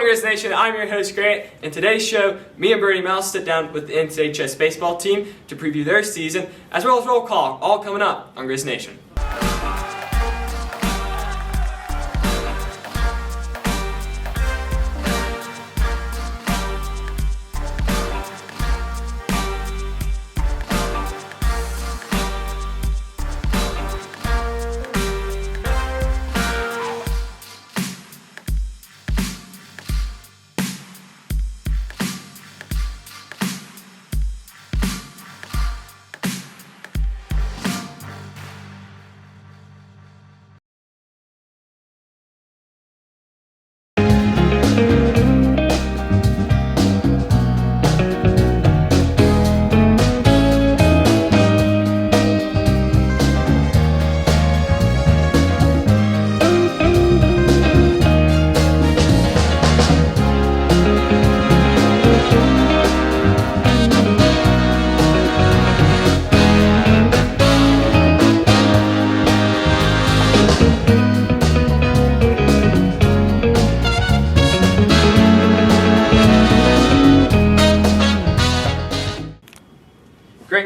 Griz Nation, I'm your host Grant, and today's show, me and Brody Milam sit down with the NCHS baseball team to preview their season, as well as roll call, all coming up on Griz Nation.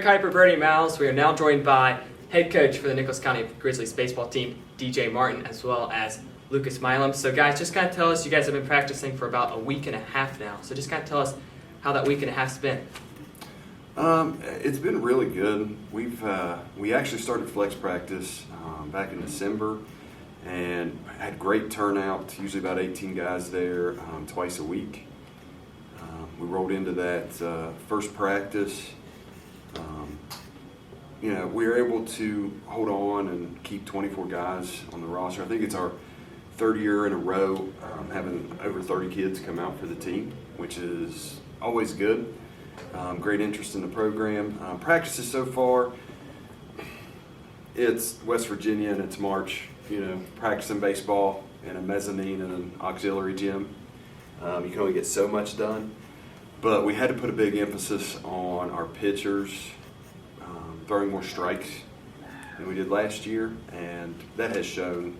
Keiper, Brody, Milam. We are now joined by head coach for the Nicholas County Grizzlies baseball team, DJ Martin, as well as Lucas Milam. So guys, just kind of tell us, you guys have been practicing for about a week and a half now. So just kind of tell us how that week and a half's been. It's been really good. We actually started flex practice back in December and had great turnout, usually about 18 guys there twice a week. We rolled into that first practice. We were able to hold on and keep 24 guys on the roster. I think it's our third year in a row having over 30 kids come out for the team, which is always good. Great interest in the program. Practices so far, it's West Virginia and it's March, practicing baseball in a mezzanine and an auxiliary gym. You can only get so much done. But we had to put a big emphasis on our pitchers throwing more strikes than we did last year, and that has shown.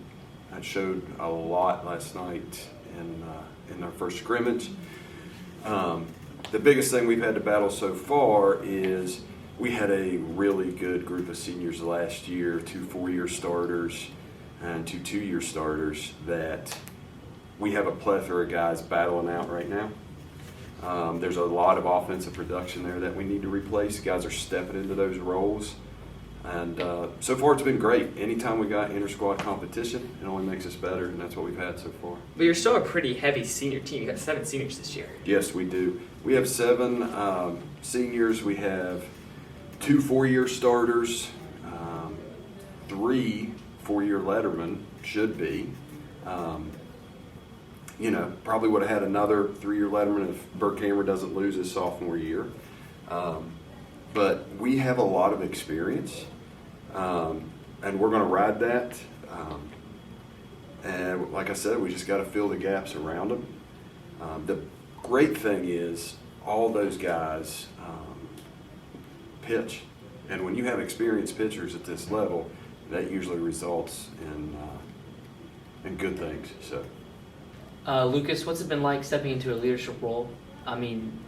That showed a lot last night in our first scrimmage. The biggest thing we've had to battle so far is we had a really good group of seniors last year, 2 4-year starters and 2 2-year starters, that we have a plethora of guys battling out right now. There's a lot of offensive production there that we need to replace. Guys are stepping into those roles. And so far it's been great. Anytime we got inter-squad competition, it only makes us better, and that's what we've had so far. But you're still a pretty heavy senior team. You got 7 seniors this year. Yes, we do. We have 7 seniors. We have 2 4-year starters, 3 4-year lettermen, should be. Probably would have had another 3-year letterman if Burkhammer doesn't lose his sophomore year. But we have a lot of experience, and we're going to ride that. And like I said, we just got to fill the gaps around them. The great thing is all those guys pitch. And when you have experienced pitchers at this level, that usually results in good things. So. Lucas, what's it been like stepping into a leadership role? I mean,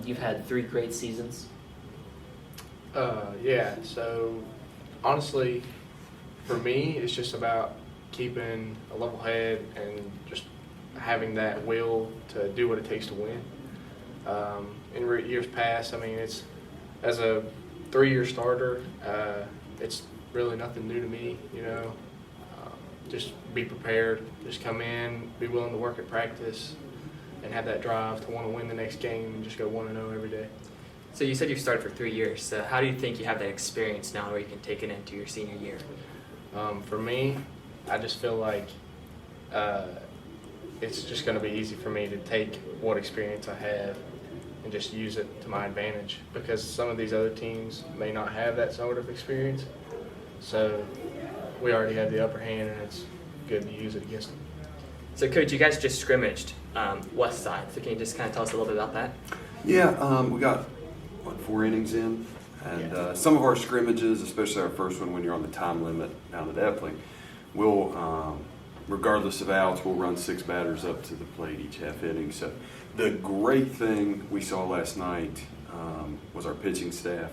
you've had 3 great seasons. So honestly, for me, it's just about keeping a level head and just having that will to do what it takes to win. In years past, it's as a 3-year starter, it's really nothing new to me, just be prepared, just come in, be willing to work at practice, and have that drive to want to win the next game and just go 1-0 every day. So you said you've started for 3 years. So how do you think you have that experience now where you can take it into your senior year? For me, I just feel like it's just going to be easy for me to take what experience I have and just use it to my advantage, because some of these other teams may not have that sort of experience. So we already have the upper hand, and it's good to use it against them. So, Coach, you guys just scrimmaged West Side. So can you just kind of tell us a little bit about that? Yeah, we got 4 innings in, and some of our scrimmages, especially our first one when you're on the time limit down at Epling, we'll regardless of outs, we'll run 6 batters up to the plate each half inning. So the great thing we saw last night was our pitching staff.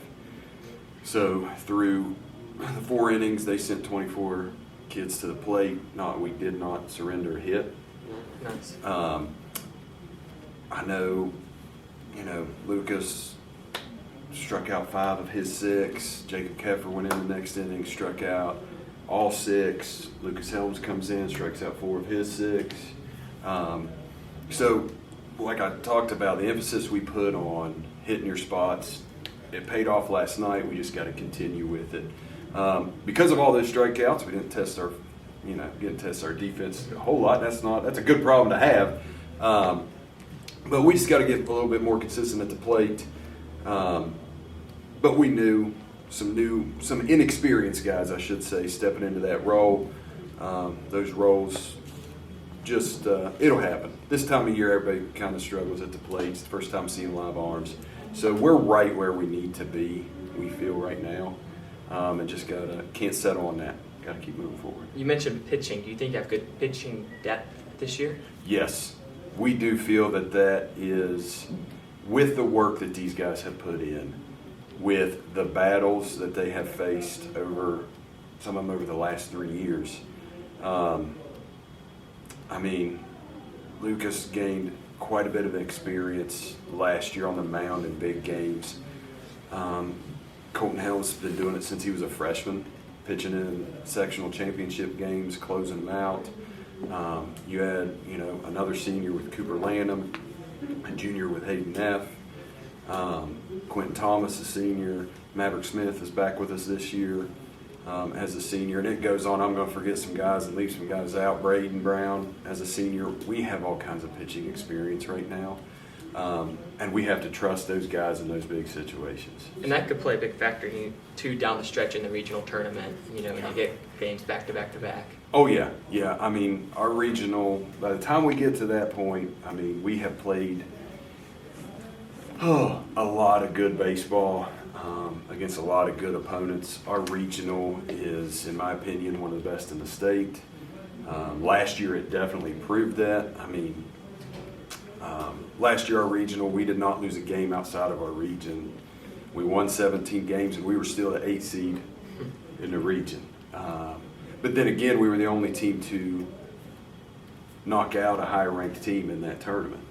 So through the 4 innings, they sent 24 kids to the plate. We did not surrender a hit. Nice. I know, Lucas struck out 5 of his 6. Jacob Keiper went in the next inning, struck out all 6. Lucas Helms comes in, strikes out 4 of his 6. So, like I talked about, the emphasis we put on hitting your spots, it paid off last night. We just got to continue with it. Because of all those strikeouts, we didn't test our defense a whole lot. That's a good problem to have. But we just got to get a little bit more consistent at the plate. But we knew some inexperienced guys, I should say, stepping into that role. Those roles just, it'll happen. This time of year, everybody kind of struggles at the plate. It's the first time seeing live arms. So we're right where we need to be, we feel right now. And just can't settle on that. Got to keep moving forward. You mentioned pitching. Do you think you have good pitching depth this year? Yes. We do feel that is, with the work that these guys have put in, with the battles that they have faced some of them over the last 3 years. Lucas gained quite a bit of experience last year on the mound in big games. Colton Helms has been doing it since he was a freshman, pitching in sectional championship games, closing them out. You had, another senior with Cooper Lanham, a junior with Hayden Neff. Quentin Thomas, a senior. Maverick Smith is back with us this year as a senior. And it goes on. I'm going to forget some guys and leave some guys out. Braden Brown as a senior. We have all kinds of pitching experience right now. And we have to trust those guys in those big situations. And that could play a big factor too down the stretch in the regional tournament, when you get games back to back to back. Oh, yeah. Yeah. Our regional, by the time we get to that point, we have played a lot of good baseball against a lot of good opponents. Our regional is, in my opinion, one of the best in the state. Last year, it definitely proved that. Last year, our regional, we did not lose a game outside of our region. We won 17 games, and we were still the 8th seed in the region. But then again, we were the only team to knock out a higher-ranked team in that tournament.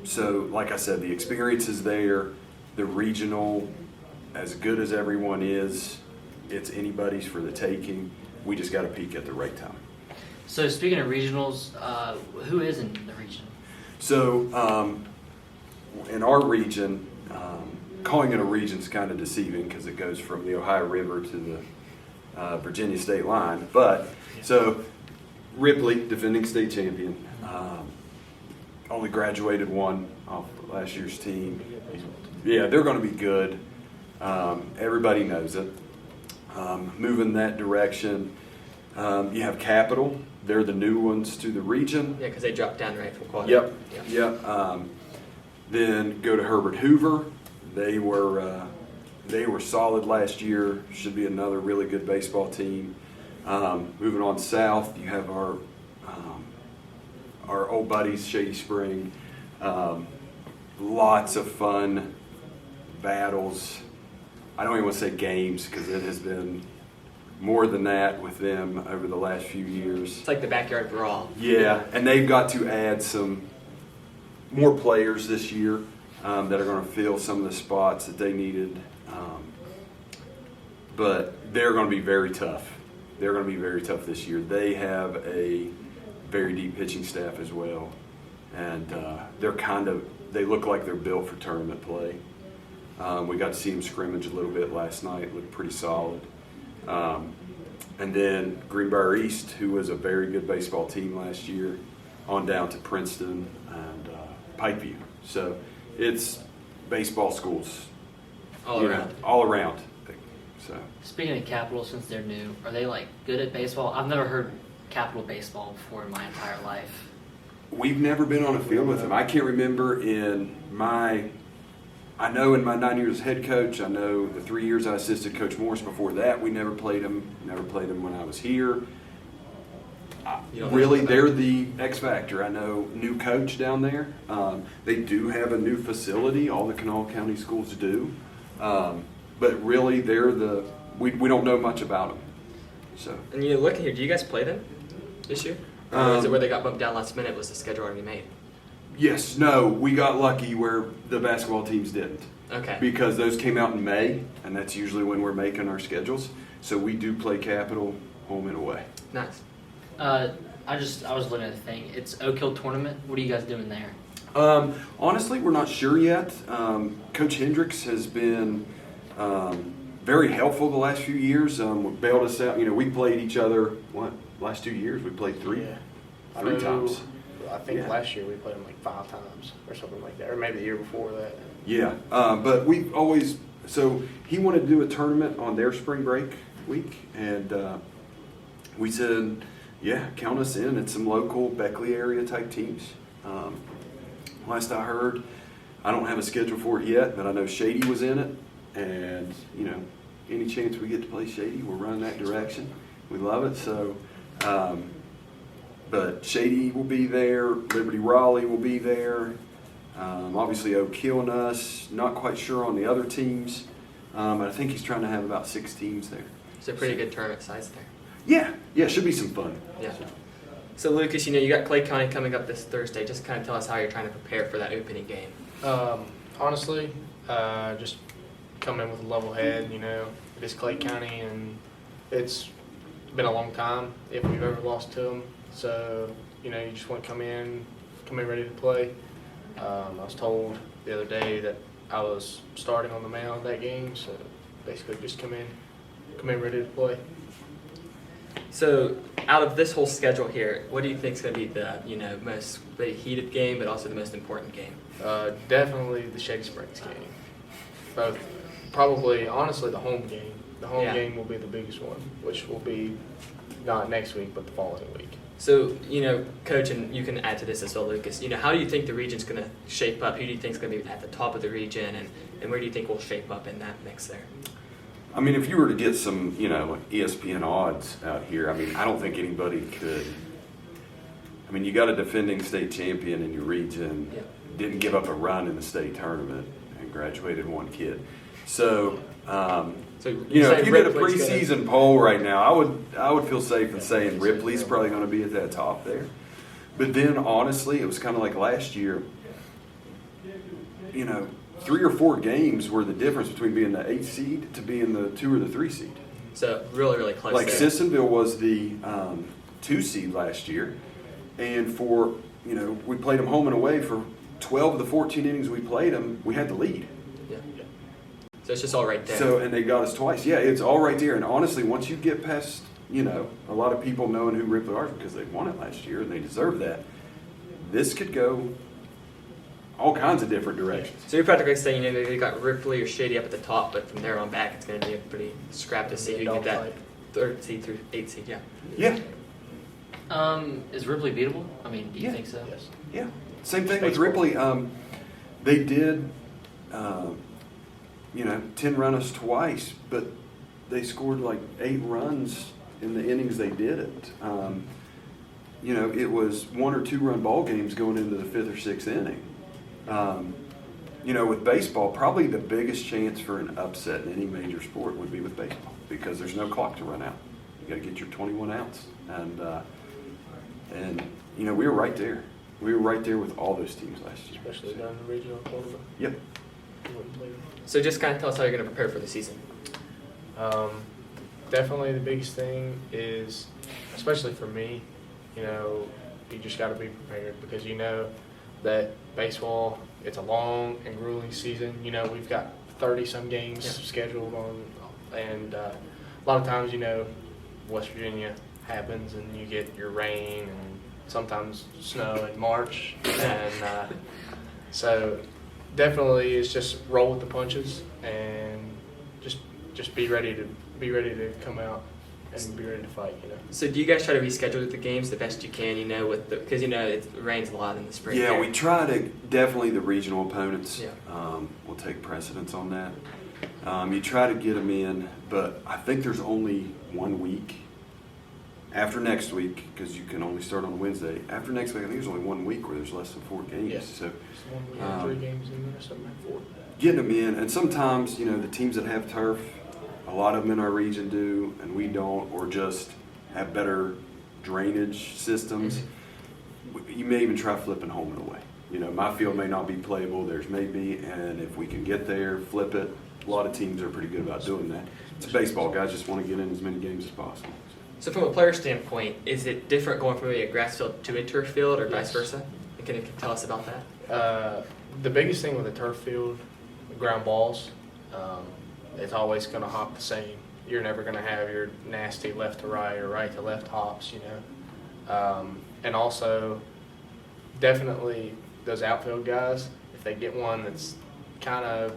So, like I said, the experience is there. The regional, as good as everyone is, it's anybody's for the taking. We just got to peak at the right time. So speaking of regionals, who is in the region? So in our region, calling it a region is kind of deceiving because it goes from the Ohio River to the Virginia state line. But so Ripley, defending state champion, only graduated 1 off last year's team. Yeah, they're going to be good. Everybody knows it. Moving that direction. You have Capital. They're the new ones to the region. Yeah, because they dropped down right from quad. Yep. Then go to Herbert Hoover. They were solid last year. Should be another really good baseball team. Moving on south, you have our old buddies, Shady Spring. Lots of fun battles. I don't even want to say games because it has been more than that with them over the last few years. It's like the backyard brawl. Yeah, and they've got to add some more players this year that are going to fill some of the spots that they needed. But they're going to be very tough. They're going to be very tough this year. They have a very deep pitching staff as well. And they look like they're built for tournament play. We got to see them scrimmage a little bit last night. Looked pretty solid. And then Greenbrier East, who was a very good baseball team last year, on down to Princeton and Pikeview. So it's baseball schools. All around. All around. So. Speaking of Capital, since they're new, are they good at baseball? I've never heard Capital baseball before in my entire life. We've never been on a field with them. I can't remember in my I know in my 9 years as head coach, I know the 3 years I assisted Coach Morris before that, we never played them. Never played them when I was here. You don't Really, know they're the X factor. I know new coach down there. They do have a new facility. All the Kanawha County schools do. But really, they're the we don't know much about them. So And you look here, do you guys play them this year? Or is it where they got bumped down last minute? Was the schedule already made? yes, no, we got lucky where the basketball teams didn't. Okay. Because those came out in May, and that's usually when we're making our schedules. So we do play Capital home and away. Nice. I was looking at the thing. It's Oak Hill tournament. What are you guys doing there? Honestly, we're not sure yet. Coach Hendricks has been very helpful the last few years. Bailed us out. You know, we played each other, last 2 years? We played three times. I think Yeah. last year we played them like 5 times or something like that, or maybe the year before that. Yeah, but we've always, so he wanted to do a tournament on their spring break week, and we said, yeah, count us in. It's some local Beckley area type teams. Last I heard, I don't have a schedule for it yet, but I know Shady was in it, and, you know, any chance we get to play Shady, we'll run that direction. We love it, so, but Shady will be there, Liberty Raleigh will be there. Obviously Oak Hill and us, not quite sure on the other teams, but I think he's trying to have about 6 teams there. It's a pretty good tournament size there. Yeah, should be some fun. Yeah. So Lucas, you know, you got Clay County coming up this Thursday. Just kind of tell us how you're trying to prepare for that opening game. Honestly, just come in with a level head. You know, it is Clay County, and it's been a long time if we've ever lost to them. So, you know, you just want to come in ready to play. I was told the other day that I was starting on the mound that game, so basically just come in ready to play. So out of this whole schedule here, what do you think is going to be the most heated game, but also the most important game? Definitely the Shady Springs game. Both, probably, honestly, the home game. The home game will be the biggest one, which will be not next week, but the following week. So, you know, Coach, and you can add to this as well, Lucas, you know, how do you think the region's going to shape up? Who do you think is going to be at the top of the region, and where do you think we'll shape up in that mix there? I mean, if you were to get some, you know, ESPN odds out here, I mean, I don't think anybody could. I mean, you got a defending state champion in your region, didn't give up a run in the state tournament, and graduated 1 kid. So, you know, if you did a preseason poll right now, I would feel safe in saying Ripley's probably going to be at that top there. But then, honestly, it was kind of like last year. You know, 3 or 4 games were the difference between being the 8th seed to being the 2 or the 3 seed. So really, really close. Like there. Sissonville was the 2 seed last year, and for, you know, we played them home and away for 12 of the 14 innings we played them. We had the lead. Yeah. So it's just all right there. So, and they got us twice. Yeah, it's all right there. And honestly, once you get past, you know, a lot of people knowing who Ripley are because they won it last year and they deserve that, this could go all kinds of different directions. So you're practically saying, you know, you got Ripley or Shady up at the top, but from there on back, it's going to be a pretty scrap to see who get that 3rd seed through 8th seed. Yeah. Yeah. Is Ripley beatable? I mean, do you Yeah. think so? Yes. Yeah. Same thing with Ripley. They did, you know, 10 run us twice, but they scored like 8 runs in the innings they did it. You know, it was 1 or 2 run ball games going into the 5th or 6th inning. You know, with baseball, probably the biggest chance for an upset in any major sport would be with baseball because there's no clock to run out. You got to get your 21 outs, and you know, we were right there. We were right there with all those teams last year. Especially down in the regional tournament. Yep. So just kind of tell us how you're going to prepare for the season. Definitely the biggest thing is, especially for me, you know, you just got to be prepared because you know that baseball, it's a long and grueling season. You know, we've got 30-some games scheduled on, and a lot of times, you know, West Virginia happens and you get your rain and sometimes snow in March, and so definitely it's just roll with the punches and just be ready to come out and be ready to fight. So do you guys try to reschedule the games the best you can? Because it rains a lot in the spring. Yeah, here. we try to definitely the regional opponents. Yeah. Will take precedence on that. You try to get them in, but I think there's only 1 week after next week because you can only start on Wednesday. After next week, I think there's only 1 week where there's less than 4 games. Yeah. So We have 3 games in there, something like 4. getting them in, and sometimes the teams that have turf, a lot of them in our region do, and we don't, or just have better drainage systems. You may even try flipping home and away. My field may not be playable, theirs may be, and if we can get there, flip it. A lot of teams are pretty good about doing that. It's baseball, guys just want to get in as many games as possible. So from a player standpoint, is it different going from a grass field to a turf field or vice Yes. versa? Can you tell us about that? The biggest thing with a turf field, ground balls, it's always going to hop the same. You're never going to have your nasty left to right or right to left hops, and also, definitely those outfield guys, if they get one that's kind of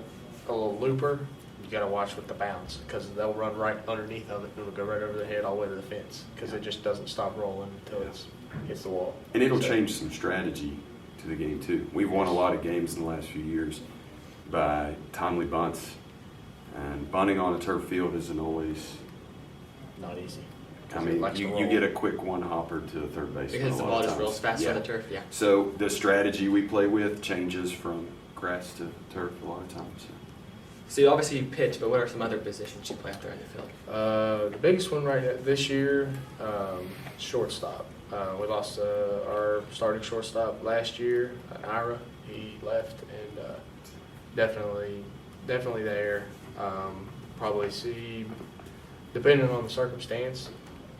a little looper, you got to watch with the bounce because they'll run right underneath of it and it'll go right over the head all the way to the fence because it just doesn't stop rolling until it hits the wall. And it'll change some strategy to the game too. We've won a lot of games in the last few years by timely bunts, and bunting on a turf field isn't always. Not easy. I mean, you get a quick one hopper to the third baseman. Because the ball just rolls faster on Yeah. the turf, yeah. So the strategy we play with changes from grass to turf a lot of times. So you obviously pitch, but what are some other positions you play out there in the field? The biggest one this year, shortstop. We lost our starting shortstop last year, Ira. He left, and definitely there. Probably see, depending on the circumstance,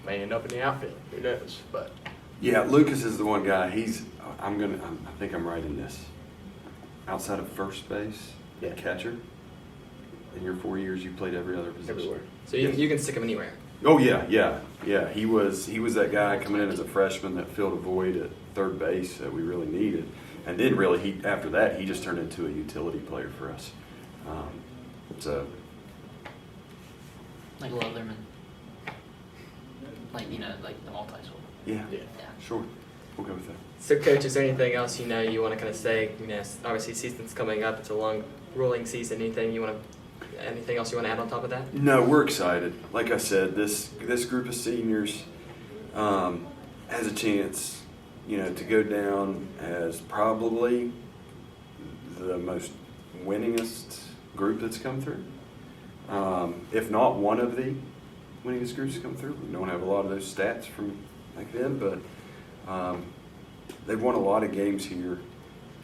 may end up in the outfield. Who knows? But Yeah, Lucas is the one guy. I think I'm right in this. Outside of first base, Yeah. catcher. In your 4 years, you played every other position. everywhere. So you can stick them anywhere. Oh yeah. He was that guy coming in as a freshman that filled a void at third base that we really needed, and then really after that he just turned into a utility player for us. So Like Leatherman. Like the multi-tool. yeah, Yeah. sure, we'll go with that. So coach, is there anything else you want to kind of say? Obviously season's coming up. It's a long rolling season. Anything else you want to add on top of that? No, we're excited. Like I said, this group of seniors has a chance, to go down as probably the most winningest group that's come through. If not one of the winningest groups to come through. We don't have a lot of those stats from back then, but they've won a lot of games here.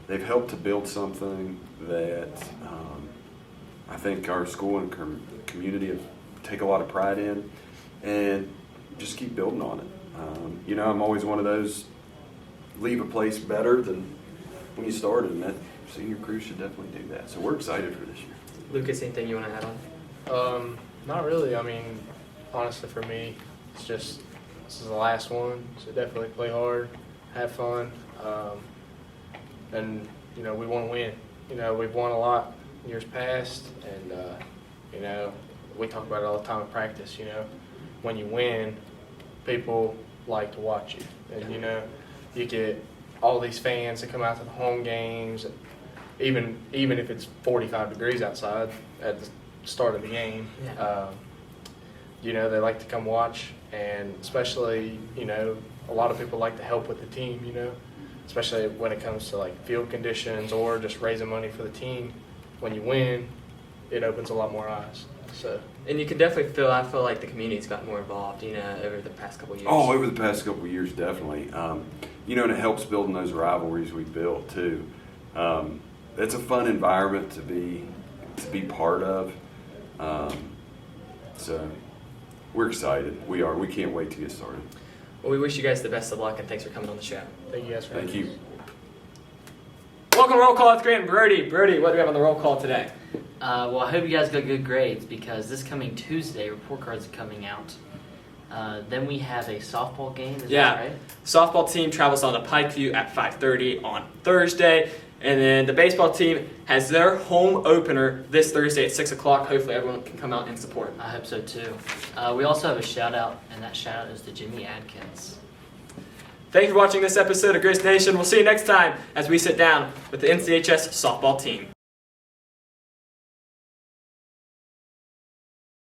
They've helped to build something that I think our school and community take a lot of pride in, and just keep building on it. I'm always one of those, leave a place better than when you started, and that senior crew should definitely do that. So we're excited for this year. Lucas, anything you want to add on? Not really. I mean, honestly, for me, it's just this is the last one, so definitely play hard, have fun, and we want to win. We've won a lot years past, and we talk about it all the time in practice. When you win, people like to watch you, and you get all these fans that come out to the home games, even if it's 45 degrees outside at the start of the game. Yeah. They like to come watch, and especially a lot of people like to help with the team. Especially when it comes to like field conditions or just raising money for the team. When you win, it opens a lot more eyes. So. And you can definitely I feel like the community's gotten more involved, over the past couple of years. Oh, over the past couple of years, definitely. And it helps building those rivalries we built too. It's a fun environment to be part of. So we're excited. We are. We can't wait to get started. Well, we wish you guys the best of luck, and thanks for coming on the show. Thank you guys for Thank having you. us. Welcome to Roll Call with Grant and Brody. Brody, what do we have on the roll call today? Well, I hope you guys got good grades because this coming Tuesday, report cards are coming out. Then we have a softball game. Is that right? Softball team travels on to Pikeview at 5:30 on Thursday. And then the baseball team has their home opener this Thursday at 6 o'clock. Hopefully everyone can come out and support. I hope so too. We also have a shout out, and that shout out is to Jimmy Adkins. Thank you for watching this episode of Griz Nation. We'll see you next time as we sit down with the NCHS softball team.